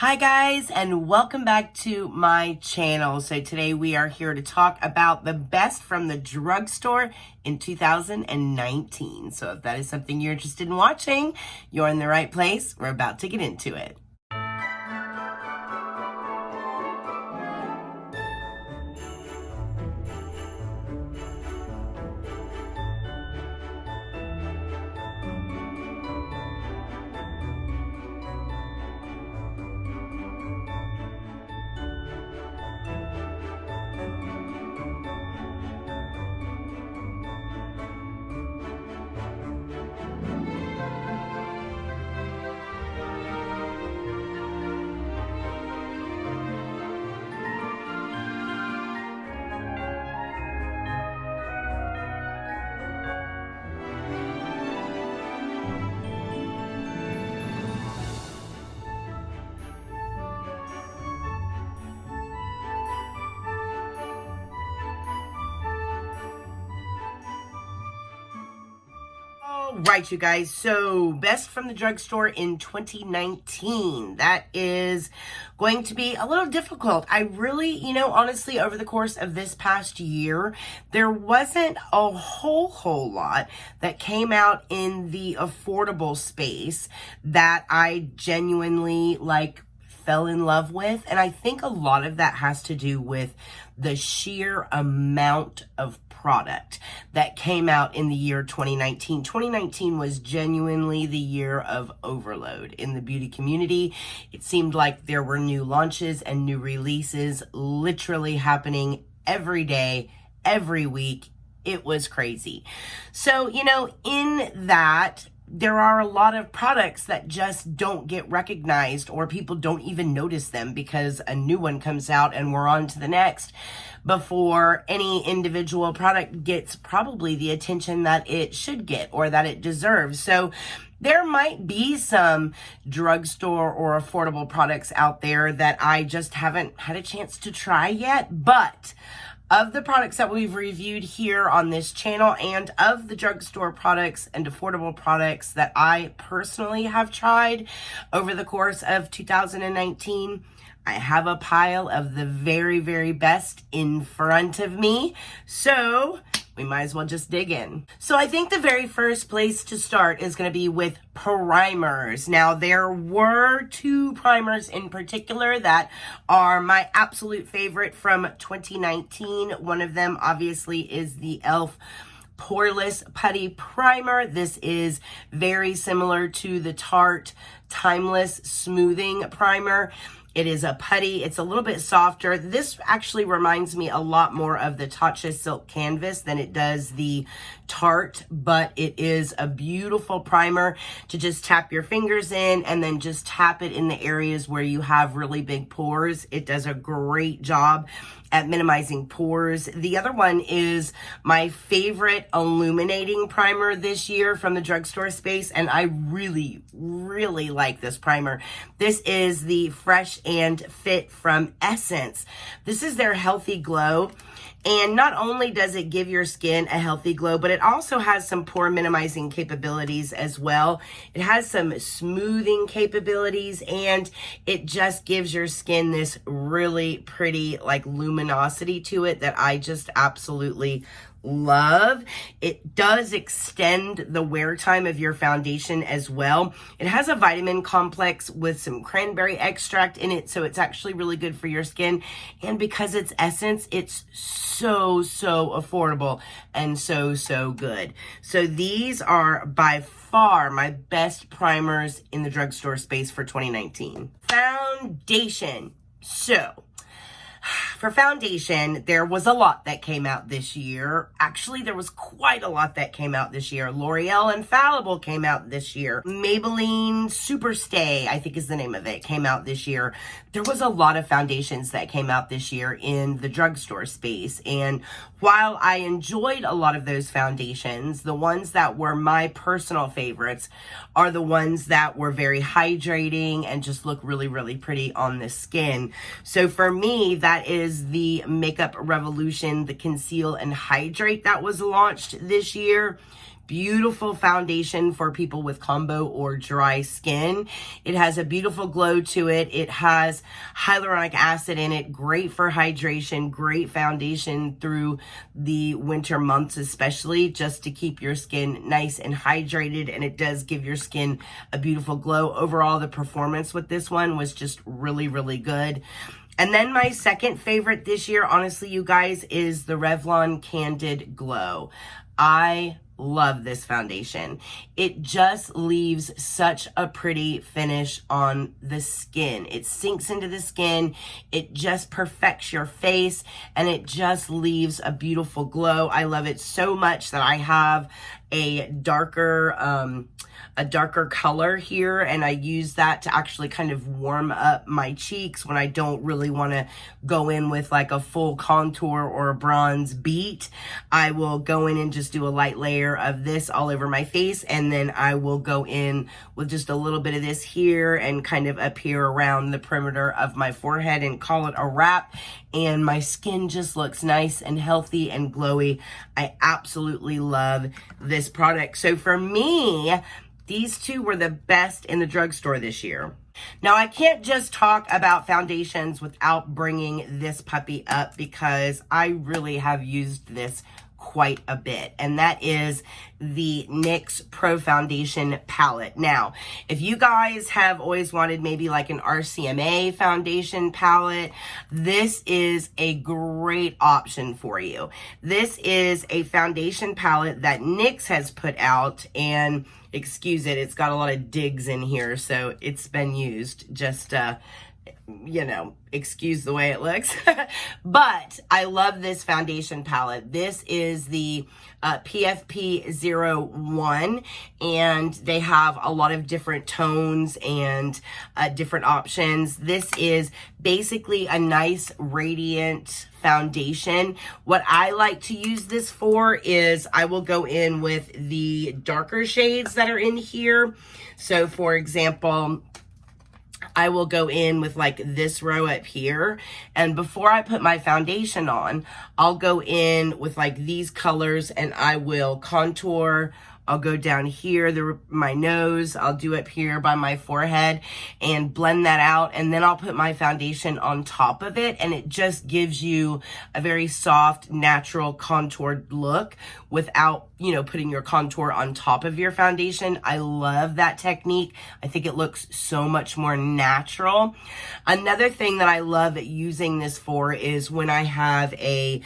Hi guys, and welcome back to my channel. So today we are here to talk about the best from the drugstore in 2019. So if that is something you're interested in watching, you're in the right place. We're about to get into it. Right, you guys, so best from the drugstore in 2019. That is going to be a little difficult. I really, honestly, over the course of this past year, there wasn't a whole lot that came out in the affordable space that I genuinely fell in love with. And I think a lot of that has to do with the sheer amount of product that came out in the year 2019. 2019 was genuinely the year of overload in the beauty community. It seemed like there were new launches and new releases literally happening every day, every week. It was crazy. So, in that, there are a lot of products that just don't get recognized, or people don't even notice them because a new one comes out and we're on to the next before any individual product gets probably the attention that it should get or that it deserves. So there might be some drugstore or affordable products out there that I just haven't had a chance to try yet, but of the products that we've reviewed here on this channel and of the drugstore products and affordable products that I personally have tried over the course of 2019, I have a pile of the very best in front of me. So we might as well just dig in. So I think the very first place to start is going to be with primers. Now, there were two primers in particular that are my absolute favorite from 2019. One of them obviously is the e.l.f. Poreless Putty Primer. This is very similar to the Tarte Timeless Smoothing Primer. It is a putty. It's a little bit softer. This actually reminds me a lot more of the Tatcha Silk Canvas than it does the Tarte, but it is a beautiful primer to just tap your fingers in and then just tap it in the areas where you have really big pores. It does a great job at minimizing pores. The other one is my favorite illuminating primer this year from the drugstore space, and I really like this primer. This is the Fresh and Fit from Essence. This is their Healthy Glow. And not only does it give your skin a healthy glow, but it also has some pore minimizing capabilities as well. It has some smoothing capabilities, and it just gives your skin this really pretty luminosity to it that I just absolutely love. It does extend the wear time of your foundation as well. It has a vitamin complex with some cranberry extract in it, so it's actually really good for your skin. And because it's Essence, it's so affordable and so good. So these are by far my best primers in the drugstore space for 2019. Foundation. So for foundation, there was a lot that came out this year. Actually, there was quite a lot that came out this year. L'Oreal Infallible came out this year. Maybelline Superstay, I think is the name of it, came out this year. There was a lot of foundations that came out this year in the drugstore space. And while I enjoyed a lot of those foundations, the ones that were my personal favorites are the ones that were very hydrating and just look really pretty on the skin. So for me, that is the Makeup Revolution, the Conceal and Hydrate that was launched this year. beautiful foundation for people with combo or dry skin. It has a beautiful glow to it. It has hyaluronic acid in it, great for hydration, great foundation through the winter months, especially just to keep your skin nice and hydrated. And it does give your skin a beautiful glow. Overall, the performance with this one was just really, really good. And then my second favorite this year, honestly, you guys, is the Revlon Candid Glow. I love this foundation. It just leaves such a pretty finish on the skin. It sinks into the skin. It just perfects your face, and it just leaves a beautiful glow. I love it so much that I have a darker color here, and I use that to actually kind of warm up my cheeks when I don't really want to go in with like a full contour or a bronze beat. I will go in and just do a light layer of this all over my face, and then I will go in with just a little bit of this here and kind of up here around the perimeter of my forehead and call it a wrap, and my skin just looks nice and healthy and glowy. I absolutely love this product. So for me, these two were the best in the drugstore this year. Now, I can't just talk about foundations without bringing this puppy up, because I really have used this quite a bit, and that is the NYX Pro Foundation palette. Now, if you guys have always wanted maybe like an RCMA foundation palette, this is a great option for you. This is a foundation palette that NYX has put out, and excuse it, it's got a lot of digs in here, so it's been used. Just you know, excuse the way it looks. But I love this foundation palette. This is the PFP01, and they have a lot of different tones and different options. This is basically a nice radiant foundation. What I like to use this for is I will go in with the darker shades that are in here. So for example, I will go in with like this row up here, and before I put my foundation on, I'll go in with like these colors and I will contour. I'll go down here, my nose, I'll do up here by my forehead and blend that out, and then I'll put my foundation on top of it, and it just gives you a very soft, natural contoured look without, you know, putting your contour on top of your foundation. I love that technique. I think it looks so much more natural. Another thing that I love using this for is when I have a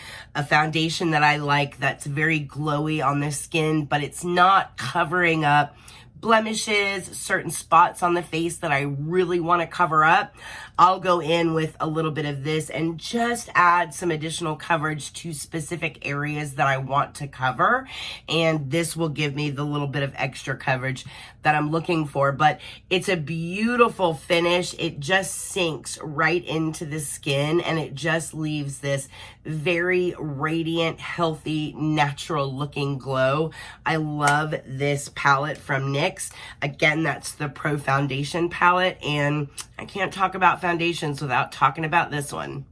foundation that I like that's very glowy on the skin, but it's not covering up blemishes, certain spots on the face that I really want to cover up. I'll go in with a little bit of this and just add some additional coverage to specific areas that I want to cover. And this will give me the little bit of extra coverage that I'm looking for. But it's a beautiful finish. It just sinks right into the skin, and it just leaves this very radiant, healthy, natural looking glow. I love this palette from NYX. Again, that's the Pro Foundation palette, and I can't talk about foundations without talking about this one.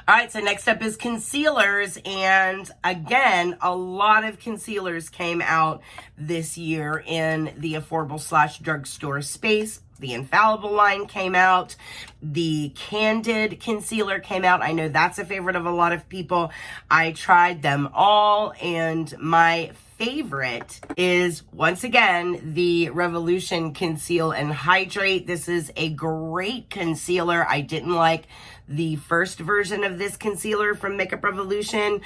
All right, so next up is concealers, and again, a lot of concealers came out this year in the affordable / drugstore space. The Infallible line came out. The Candid concealer came out. I know that's a favorite of a lot of people. I tried them all, and my favorite is, once again, the Revolution Conceal and Hydrate. This is a great concealer. I didn't like the first version of this concealer from Makeup Revolution.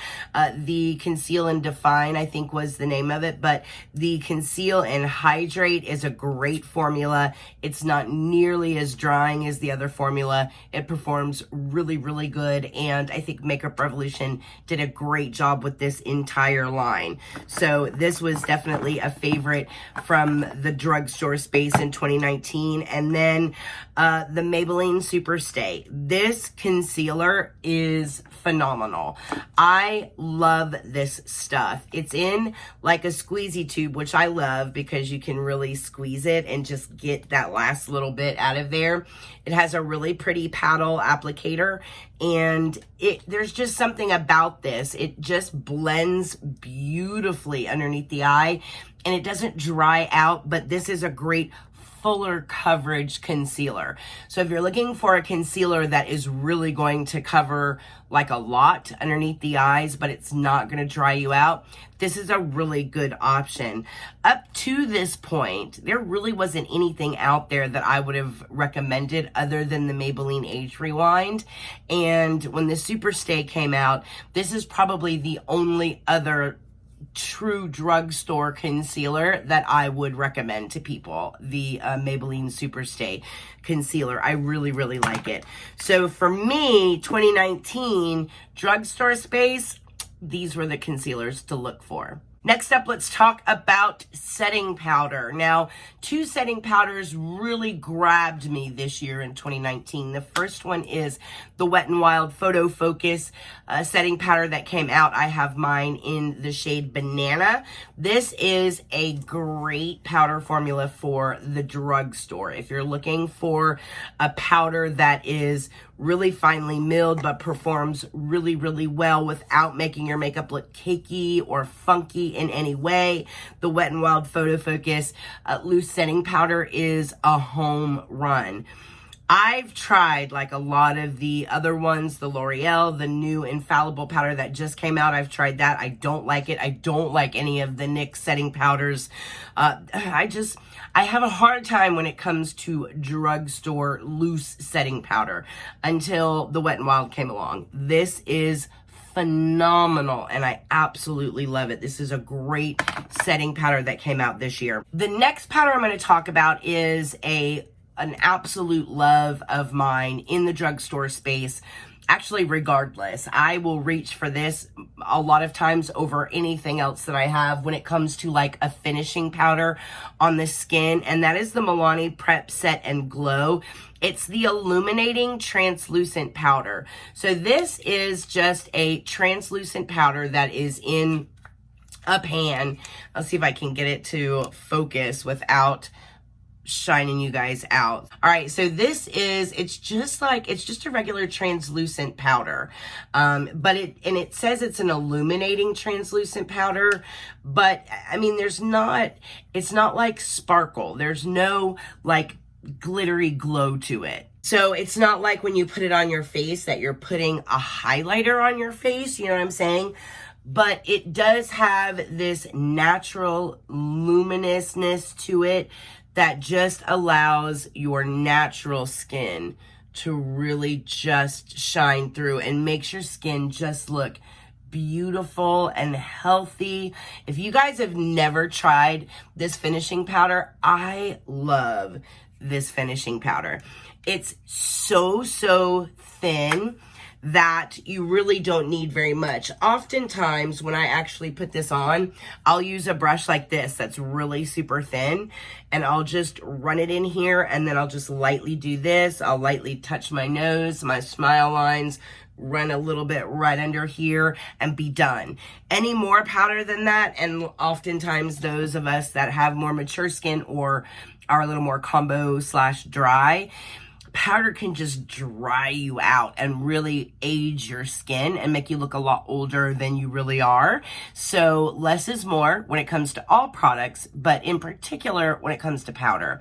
The Conceal and Define, I think, was the name of it, but the Conceal and Hydrate is a great formula. It's not nearly as drying as the other formula. It performs really, really good, and I think Makeup Revolution did a great job with this entire line. So this was definitely a favorite from the drugstore space in 2019. And then the Maybelline Superstay. This concealer is phenomenal. I love this stuff. It's in like a squeezy tube, which I love because you can really squeeze it and just get that last little bit out of there. It has a really pretty paddle applicator, and there's just something about this. It just blends beautifully. nicely underneath the eye, and it doesn't dry out, but this is a great fuller coverage concealer. So if you're looking for a concealer that is really going to cover like a lot underneath the eyes, but it's not going to dry you out, this is a really good option. Up to this point, there really wasn't anything out there that I would have recommended other than the Maybelline Age Rewind. And when the Superstay came out, this is probably the only other true drugstore concealer that I would recommend to people. The Maybelline Superstay concealer. I really, really like it. So for me, 2019 drugstore space, these were the concealers to look for. Next up, let's talk about setting powder. Now, two setting powders really grabbed me this year in 2019. The first one is the Wet n Wild Photo Focus setting powder that came out. I have mine in the shade Banana. This is a great powder formula for the drugstore. If you're looking for a powder that is really finely milled but performs really, really well without making your makeup look cakey or funky in any way, the Wet n Wild Photo Focus loose setting powder is a home run. I've tried like a lot of the other ones, the L'Oreal, the new infallible powder that just came out. I've tried that. I don't like it. I don't like any of the NYX setting powders. I have a hard time when it comes to drugstore loose setting powder until the Wet n Wild came along. This is phenomenal and I absolutely love it. This is a great setting powder that came out this year. The next powder I'm going to talk about is an absolute love of mine in the drugstore space. Actually, regardless, I will reach for this a lot of times over anything else that I have when it comes to like a finishing powder on the skin, and that is the Milani Prep Set and Glow. It's the illuminating translucent powder. So this is just a translucent powder that is in a pan. Let's see if I can get it to focus without shining you guys out. All right, so this is, it's just a regular translucent powder, but it says it's an illuminating translucent powder, but I mean, it's not like sparkle. There's no like glittery glow to it. So it's not like when you put it on your face that you're putting a highlighter on your face, you know what I'm saying? But it does have this natural luminousness to it that just allows your natural skin to really just shine through and makes your skin just look beautiful and healthy. If you guys have never tried this finishing powder, I love this finishing powder. It's so thin that you really don't need very much. Oftentimes when I actually put this on, I'll use a brush like this that's really super thin, and I'll just run it in here, and then I'll just lightly do this. I'll lightly touch my nose, my smile lines, run a little bit right under here, and be done. Any more powder than that, and oftentimes those of us that have more mature skin or are a little more combo/dry, powder can just dry you out and really age your skin and make you look a lot older than you really are. So less is more when it comes to all products, but in particular when it comes to powder.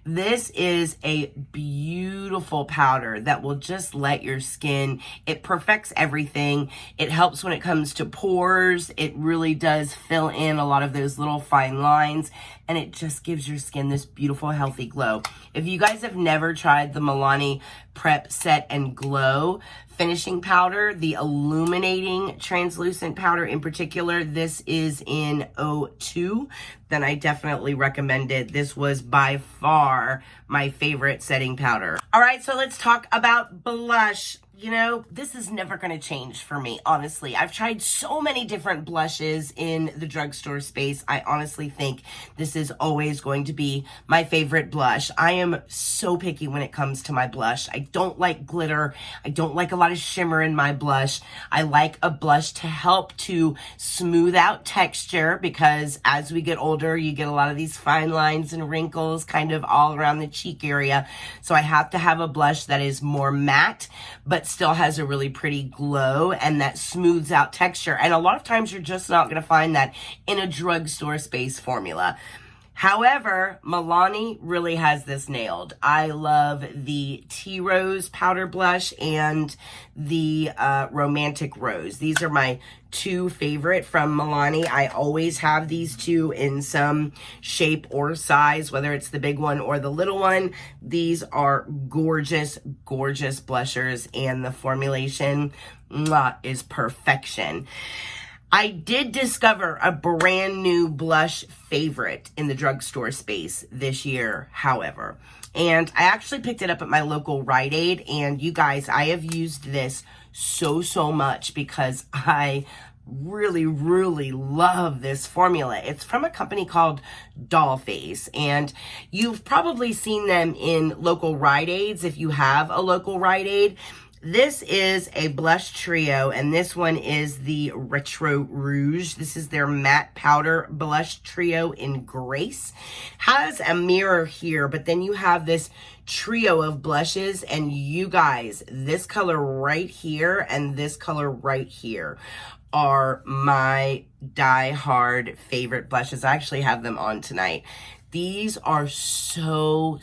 This is a beautiful powder that will just let your skin, it perfects everything. It helps when it comes to pores. It really does fill in a lot of those little fine lines, and it just gives your skin this beautiful, healthy glow. If you guys have never tried the Milani Prep Set and Glow finishing powder, the illuminating translucent powder in particular, this is in 02, then I definitely recommend it. This was by far my favorite setting powder. All right, so let's talk about blush. You know, this is never going to change for me, honestly. I've tried so many different blushes in the drugstore space. I honestly think this is always going to be my favorite blush. I am so picky when it comes to my blush. I don't like glitter. I don't like a lot lot of shimmer in my blush. I like a blush to help to smooth out texture, because as we get older, you get a lot of these fine lines and wrinkles kind of all around the cheek area. So I have to have a blush that is more matte, but still has a really pretty glow and that smooths out texture. And a lot of times you're just not going to find that in a drugstore space formula. However, Milani really has this nailed. I love the Tea Rose powder blush and the Romantic Rose. These are my two favorite from Milani. I always have these two in some shape or size, whether it's the big one or the little one. These are gorgeous, gorgeous blushers, and the formulation is perfection. I did discover a brand new blush favorite in the drugstore space this year, however. And I actually picked it up at my local Rite Aid. And you guys, I have used this so much because I really love this formula. It's from a company called Dollface, and you've probably seen them in local Rite Aids if you have a local Rite Aid. This is a blush trio, and this one is the Retro Rouge. This is their matte powder blush trio in Grace. Has a mirror here, but then you have this trio of blushes, and you guys, this color right here and this color right here are my die-hard favorite blushes. I actually have them on tonight. These are so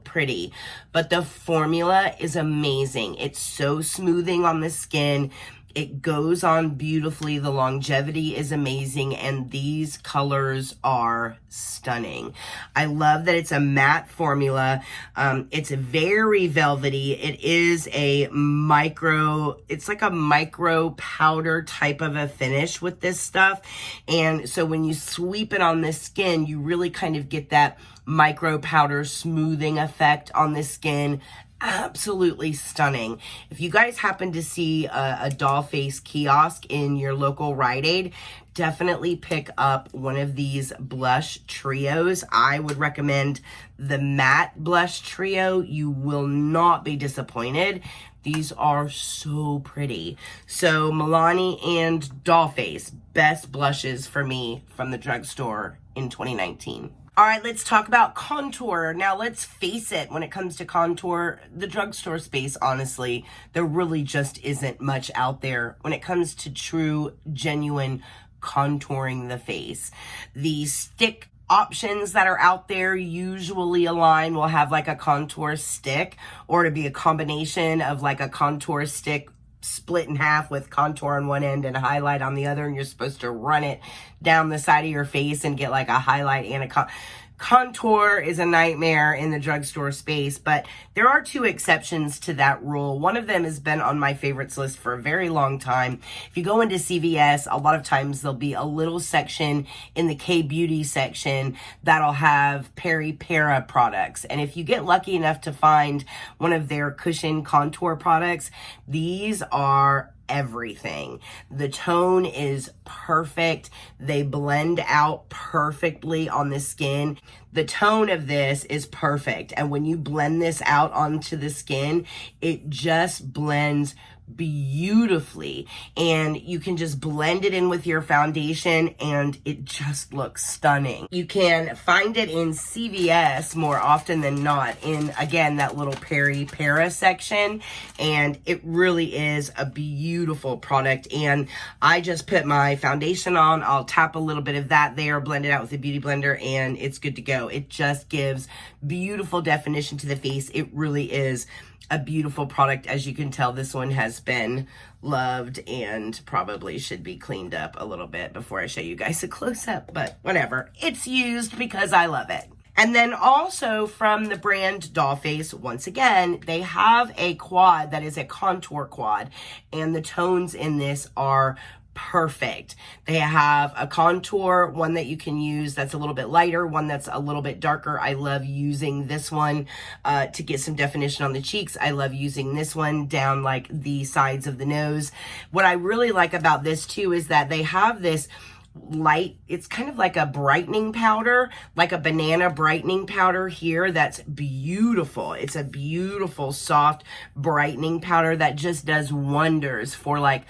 pretty, but the formula is amazing. It's so smoothing on the skin. It goes on beautifully. The longevity is amazing, and these colors are stunning. I love that it's a matte formula. It's very velvety. It is it's like a micro powder type of a finish with this stuff. And so when you sweep it on the skin, you really kind of get that micro powder smoothing effect on the skin. Absolutely stunning. If you guys happen to see a Dollface kiosk in your local Rite Aid, definitely pick up one of these blush trios. I would recommend the matte blush trio. You will not be disappointed. These are so pretty. So Milani and Dollface, best blushes for me from the drugstore in 2019. All right, let's talk about contour. Now, let's face it, when it comes to contour, the drugstore space, honestly, there really just isn't much out there when it comes to true, genuine contouring the face. The stick options that are out there usually align will have like a contour stick, or to be a combination of like a contour stick split in half with contour on one end and a highlight on the other, and you're supposed to run it down the side of your face and get like a highlight and a contour is a nightmare in the drugstore space, but there are two exceptions to that rule. One of them has been on my favorites list for a very long time. If you go into CVS, a lot of times there'll be a little section in the K-Beauty section that'll have Peri Para products. And if you get lucky enough to find one of their cushion contour products, these are everything. The tone is perfect. They blend out perfectly on the skin. The tone of this is perfect. And when you blend this out onto the skin, it just blends beautifully, and you can just blend it in with your foundation and it just looks stunning. You can find it in CVS more often than not in, again, that little Peri Para section, and it really is a beautiful product. And I just put my foundation on, I'll tap a little bit of that there, blend it out with a beauty blender, and it's good to go. It just gives beautiful definition to the face. It really is a beautiful product. As you can tell, this one has been loved and probably should be cleaned up a little bit before I show you guys a close-up, but whatever. It's used because I love it. And then also from the brand Dollface, once again, they have a quad that is a contour quad, and the tones in this are perfect. They have a contour, one that you can use that's a little bit lighter, one that's a little bit darker. I love using this one to get some definition on the cheeks. I love using this one down like the sides of the nose. What I really like about this too is that they have this light, it's kind of like a brightening powder, like a banana brightening powder here. That's beautiful. It's a beautiful, soft brightening powder that just does wonders for like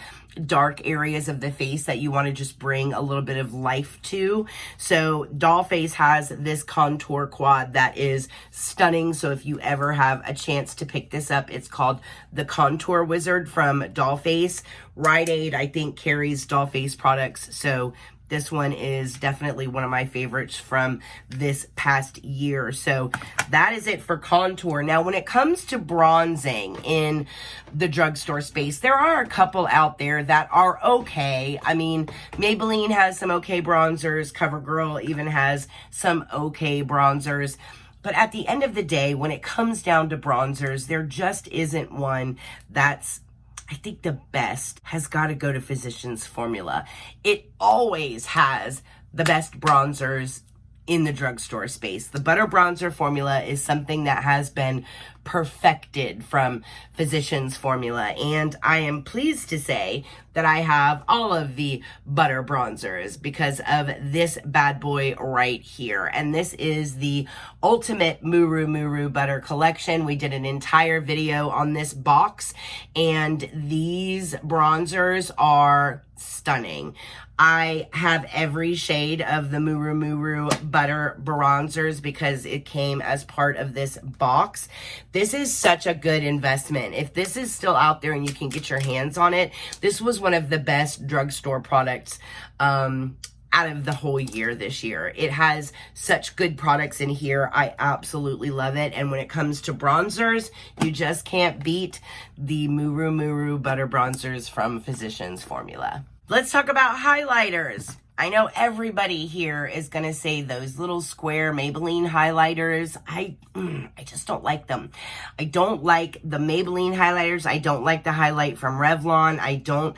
dark areas of the face that you want to just bring a little bit of life to. So Dollface has this contour quad that is stunning. So if you ever have a chance to pick this up, it's called the Contour Wizard from Dollface. Rite Aid, I think, carries Dollface products. So this one is definitely one of my favorites from this past year. So that is it for contour. Now, when it comes to bronzing in the drugstore space, there are a couple out there that are okay. I mean, Maybelline has some okay bronzers. CoverGirl even has some okay bronzers. But at the end of the day, when it comes down to bronzers, there just isn't one that's, I think, the best. Has got to go to Physicians Formula. It always has the best bronzers in the drugstore space. The butter bronzer formula is something that has been perfected from Physicians Formula, and I am pleased to say that I have all of the butter bronzers because of this bad boy right here. And this is the Ultimate Muru Muru Butter Collection. We did an entire video on this box, and these bronzers are stunning. I have every shade of the Muru Muru Butter Bronzers because it came as part of this box. This is such a good investment. If this is still out there and you can get your hands on it, this was one of the best drugstore products out of the whole year this year. It has such good products in here. I absolutely love it. And when it comes to bronzers, you just can't beat the Muru Muru Butter Bronzers from Physicians Formula. Let's talk about highlighters. I know everybody here is going to say those little square Maybelline highlighters. I just don't like them. I don't like the Maybelline highlighters. I don't like the highlight from Revlon. I don't,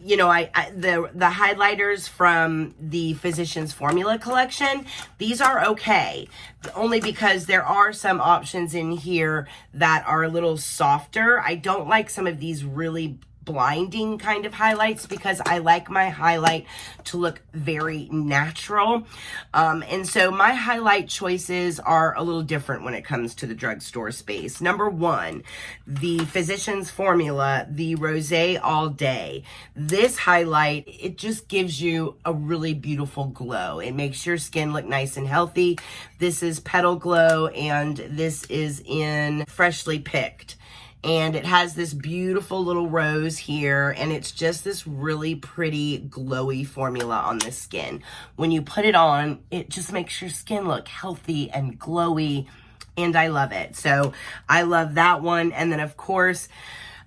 you know, the highlighters from the Physicians Formula collection, these are okay. Only because there are some options in here that are a little softer. I don't like some of these really blinding kind of highlights because I like my highlight to look very natural. And so my highlight choices are a little different when it comes to the drugstore space. Number one, the Physicians Formula, the Rosé All Day. This highlight, it just gives you a really beautiful glow. It makes your skin look nice and healthy. This is Petal Glow, and this is in Freshly Picked. And it has this beautiful little rose here, and it's just this really pretty glowy formula on the skin. When you put it on, it just makes your skin look healthy and glowy, and I love it. So I love that one. And then, of course,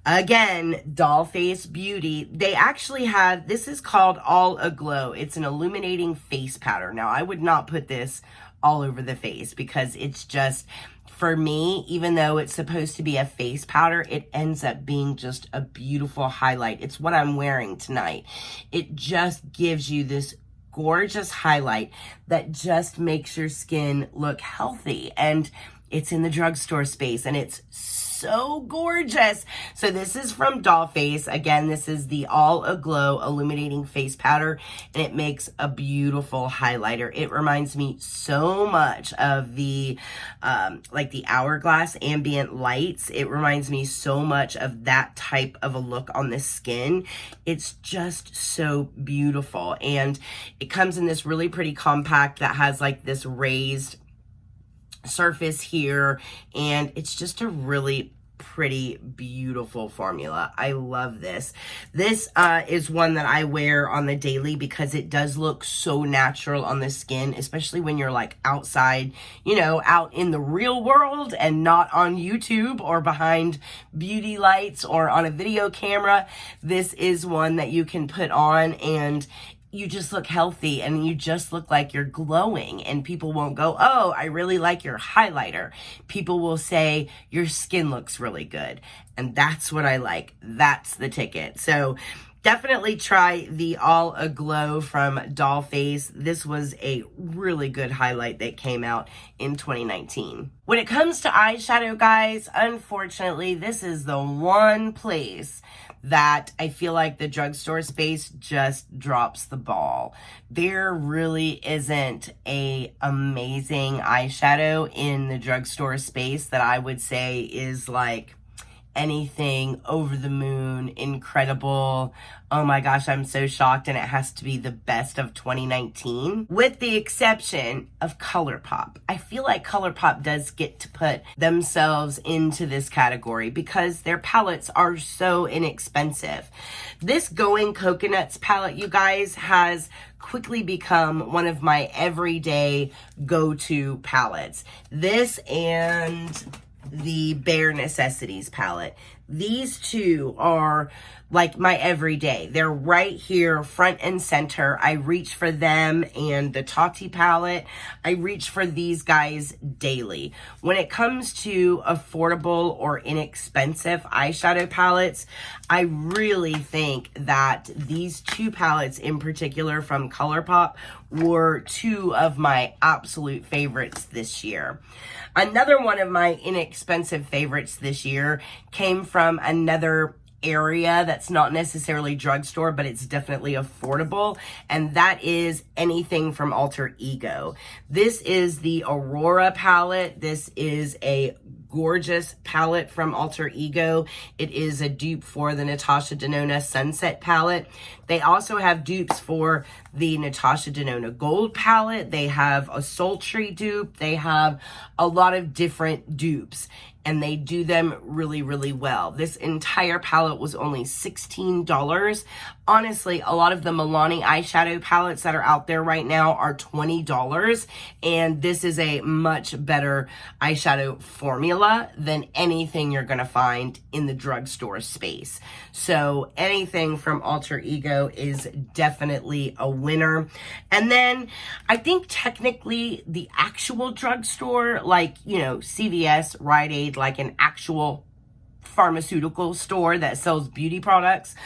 again, Dollface Beauty. They actually have, this is called All Aglow. It's an illuminating face powder. Now, I would not put this all over the face because it's just, for me, even though it's supposed to be a face powder, it ends up being just a beautiful highlight. It's what I'm wearing tonight. It just gives you this gorgeous highlight that just makes your skin look healthy. And it's in the drugstore space, and it's so gorgeous. So this is from Dollface. Again, this is the All Aglow Illuminating Face Powder, and it makes a beautiful highlighter. It reminds me so much of the, like the Hourglass Ambient Lights. It reminds me so much of that type of a look on the skin. It's just so beautiful. And it comes in this really pretty compact that has like this raised surface here, and it's just a really pretty, beautiful formula. I love this. This is one that I wear on the daily because it does look so natural on the skin, especially when you're like outside, you know, out in the real world and not on YouTube or behind beauty lights or on a video camera. This is one that you can put on and you just look healthy and you just look like you're glowing, and people won't go, oh, I really like your highlighter. People will say your skin looks really good, and that's what I like. That's the ticket. So Definitely try the All Aglow from Dollface. This was a really good highlight that came out in 2019. When it comes to eyeshadow, guys, unfortunately, this is the one place that I feel like the drugstore space just drops the ball. There really isn't a amazing eyeshadow in the drugstore space that I would say is like anything over the moon, incredible. Oh my gosh, I'm so shocked, and it has to be the best of 2019, with the exception of ColourPop. I feel like ColourPop does get to put themselves into this category because their palettes are so inexpensive. This Going Coconuts palette, you guys, has quickly become one of my everyday go-to palettes. This and the Bare Necessities palette. These two are like my everyday. They're right here, front and center. I reach for them and the Tati palette. I reach for these guys daily. When it comes to affordable or inexpensive eyeshadow palettes, I really think that these two palettes in particular from ColourPop were two of my absolute favorites this year. Another one of my inexpensive favorites this year came from another area that's not necessarily drugstore, but it's definitely affordable, and that is anything from Alter Ego. This is the Aurora palette. This is a gorgeous palette from Alter Ego. It is a dupe for the Natasha Denona Sunset palette. They also have dupes for the Natasha Denona Gold palette. They have a Sultry dupe. They have a lot of different dupes, and they do them really, really well. This entire palette was only $16. Honestly, a lot of the Milani eyeshadow palettes that are out there right now are $20, and this is a much better eyeshadow formula than anything you're gonna find in the drugstore space. So anything from Alter Ego is definitely a winner. And then I think technically the actual drugstore, like, you know, CVS, Rite Aid, like an actual pharmaceutical store that sells beauty products,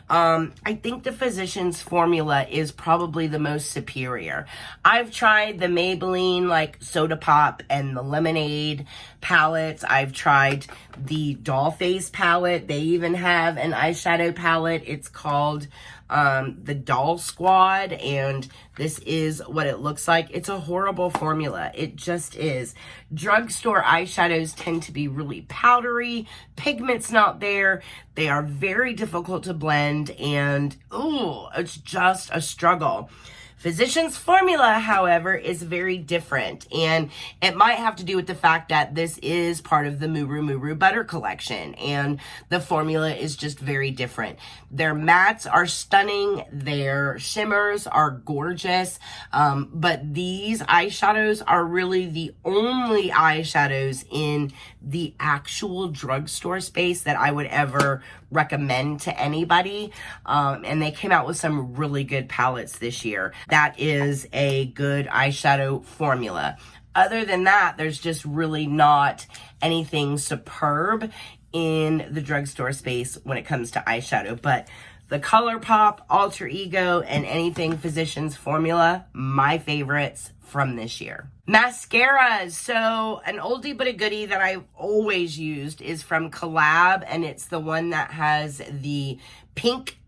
I think the Physicians Formula is probably the most superior. I've tried the Maybelline like Soda Pop and the Lemonade palettes. I've tried the Dollface palette. They even have an eyeshadow palette. It's called the Doll Squad, and this is what it looks like. It's a horrible formula. It just is. Drugstore eyeshadows tend to be really powdery, pigment's not there, they are very difficult to blend, and ooh, it's just a struggle. Physicians Formula, however, is very different, and it might have to do with the fact that this is part of the Muru Muru Butter collection, and the formula is just very different. Their mattes are stunning, their shimmers are gorgeous, but these eyeshadows are really the only eyeshadows in the actual drugstore space that I would ever recommend to anybody, and they came out with some really good palettes this year. That is a good eyeshadow formula. Other than that, there's just really not anything superb in the drugstore space when it comes to eyeshadow, but the ColourPop, Alter Ego, and anything Physicians Formula, my favorites from this year. Mascaras. So an oldie but a goodie that I've always used is from Collab, and it's the one that has the pink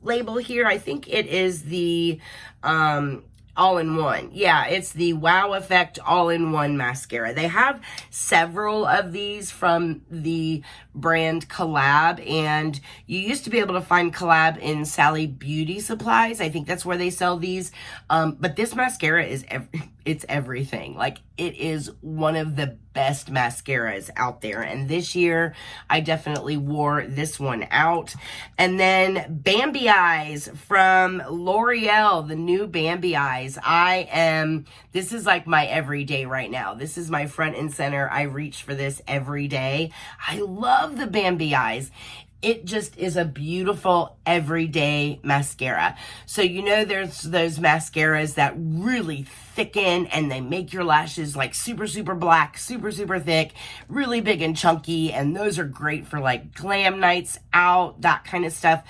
label here. I think it is the all-in-one. Yeah, it's the Wow Effect all-in-one mascara. They have several of these from the brand Collab, and you used to be able to find Collab in Sally Beauty Supplies. I think that's where they sell these. But this mascara is it's everything. Like, it is one of the best mascaras out there, and this year I definitely wore this one out. And then Bambi Eyes from L'Oreal, the new Bambi Eyes. This is like my everyday right now. This is my front and center. I reach for this every day. I love the Bambi Eyes. It just is a beautiful everyday mascara. So, you know, there's those mascaras that really thicken and they make your lashes like super, super black, super, super thick, really big and chunky. And those are great for like glam nights out, that kind of stuff.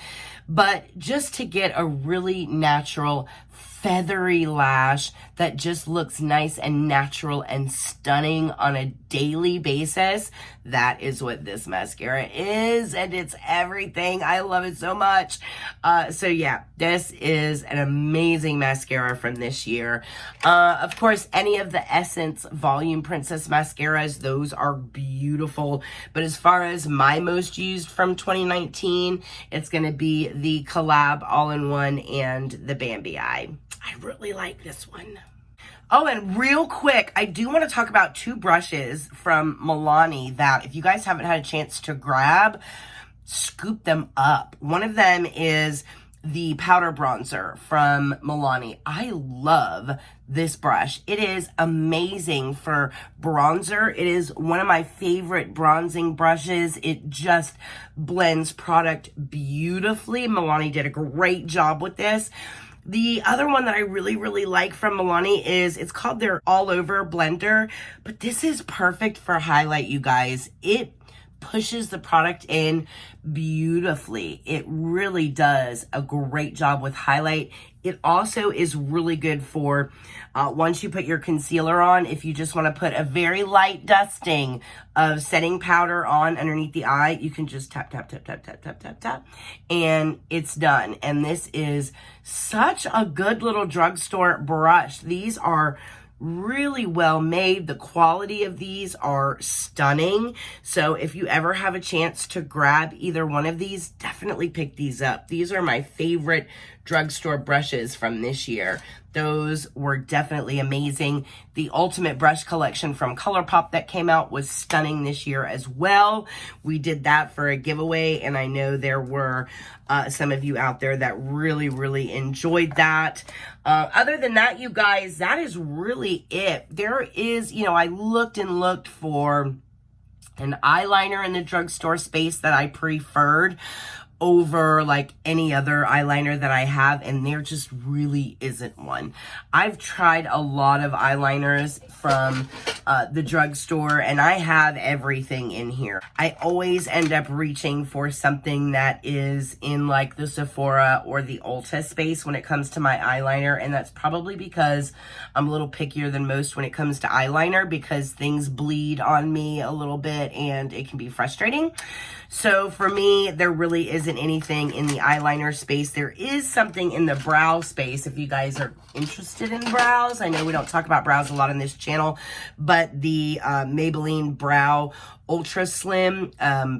But just to get a really natural, feathery lash that just looks nice and natural and stunning on a daily basis, that is what this mascara is, and it's everything. I love it so much. So yeah, this is an amazing mascara from this year. Of course, any of the Essence Volume Princess mascaras, those are beautiful. But as far as my most used from 2019, it's going to be the Collab All-in-One and the Bambi Eye. I really like this one. Oh, and real quick, I do want to talk about two brushes from Milani that if you guys haven't had a chance to grab, scoop them up. One of them is the powder bronzer from Milani. I love this brush. It is amazing for bronzer. It is one of my favorite bronzing brushes. It just blends product beautifully. Milani did a great job with this. The other one that I really, really like from Milani is, it's called their All Over Blender, but this is perfect for highlight, you guys. It pushes the product in beautifully. It really does a great job with highlight. It also is really good for once you put your concealer on, if you just want to put a very light dusting of setting powder on underneath the eye, you can just tap, tap, tap, tap, tap, tap, tap, tap, and it's done. And this is such a good little drugstore brush. These are really well made. The quality of these are stunning. So if you ever have a chance to grab either one of these, definitely pick these up. These are my favorite drugstore brushes from this year. Those were definitely amazing. The Ultimate Brush Collection from ColourPop that came out was stunning this year as well. We did that for a giveaway, and I know there were some of you out there that really, really enjoyed that. Other than that, you guys, that is really it. There is, you know, I looked and looked for an eyeliner in the drugstore space that I preferred over like any other eyeliner that I have, and there just really isn't one. I've tried a lot of eyeliners from the drugstore, and I have everything in here. I always end up reaching for something that is in like the Sephora or the Ulta space when it comes to my eyeliner, and that's probably because I'm a little pickier than most when it comes to eyeliner, because things bleed on me a little bit and it can be frustrating. So for me, there really isn't anything in the eyeliner space. There is something in the brow space if you guys are interested in brows. I know we don't talk about brows a lot on this channel, but the Maybelline Brow Ultra Slim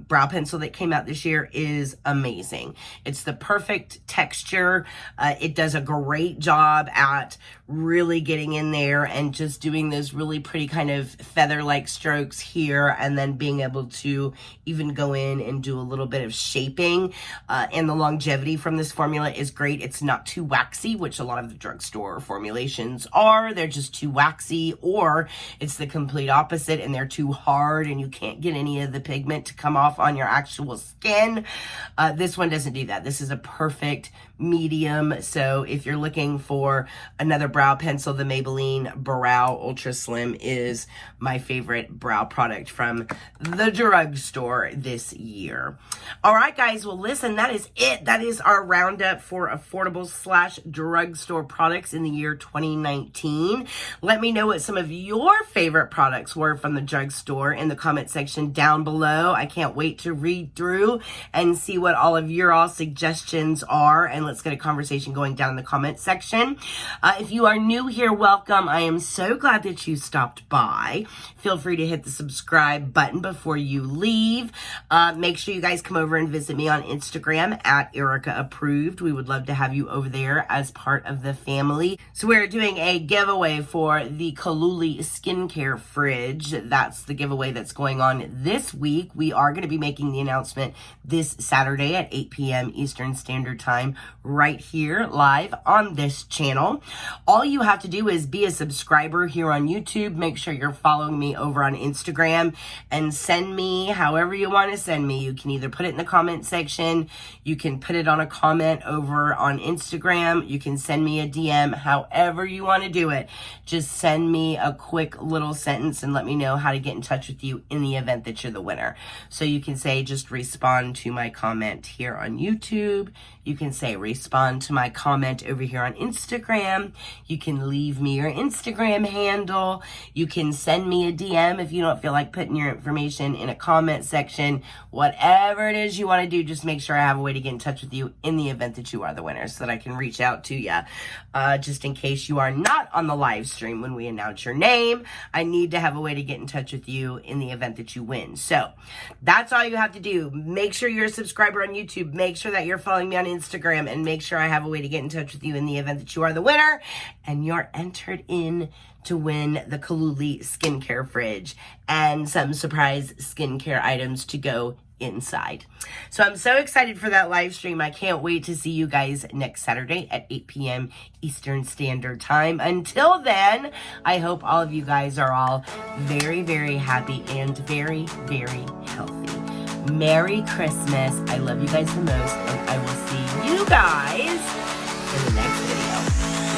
brow pencil that came out this year is amazing. It's the perfect texture. It does a great job at really getting in there and just doing those really pretty kind of feather-like strokes here, and then being able to even go in and do a little bit of shaping. And the longevity from this formula is great. It's not too waxy, which a lot of the drugstore formulations are. They're just too waxy, or it's the complete opposite and they're too hard and you can't get any of the pigment to come off on your actual skin. This one doesn't do that. This is a perfect medium. So if you're looking for another brow pencil, the Maybelline Brow Ultra Slim is my favorite brow product from the drugstore this year. All right, guys. Well, listen, that is it. That is our roundup for affordable / drugstore products in the year 2019. Let me know what some of your favorite products were from the drugstore in the comment section down below. I can't wait to read through and see what all of your all suggestions are, and let's get a conversation going down in the comment section. If you are new here, welcome. I am so glad that you stopped by. Feel free to hit the subscribe button before you leave. Make sure you guys come over and visit me on Instagram at Erica Approved. We would love to have you over there as part of the family. So we're doing a giveaway for the Cooluli skincare fridge. That's the giveaway that's going on on this week. We are going to be making the announcement this Saturday at 8 p.m. Eastern Standard Time right here live on this channel. All you have to do is be a subscriber here on YouTube. Make sure you're following me over on Instagram and send me however you want to send me. You can either put it in the comment section, you can put it on a comment over on Instagram, you can send me a DM, however you want to do it. Just send me a quick little sentence and let me know how to get in touch with you in the event that you're the winner. So you can say, just respond to my comment here on YouTube. You can say, respond to my comment over here on Instagram. You can leave me your Instagram handle. You can send me a DM if you don't feel like putting your information in a comment section. Whatever it is you want to do, just make sure I have a way to get in touch with you in the event that you are the winner so that I can reach out to you. Just in case you are not on the live stream when we announce your name, I need to have a way to get in touch with you in the event that you win. So that's all you have to do. Make sure you're a subscriber on YouTube. Make sure that you're following me on Instagram, and make sure I have a way to get in touch with you in the event that you are the winner and you're entered in to win the Cooluli skincare fridge and some surprise skincare items to go inside. So I'm so excited for that live stream. I can't wait to see you guys next Saturday at 8 p.m. Eastern Standard Time. Until then, I hope all of you guys are all very, very happy and very, very healthy. Merry Christmas. I love you guys the most, and I will see you guys in the next video.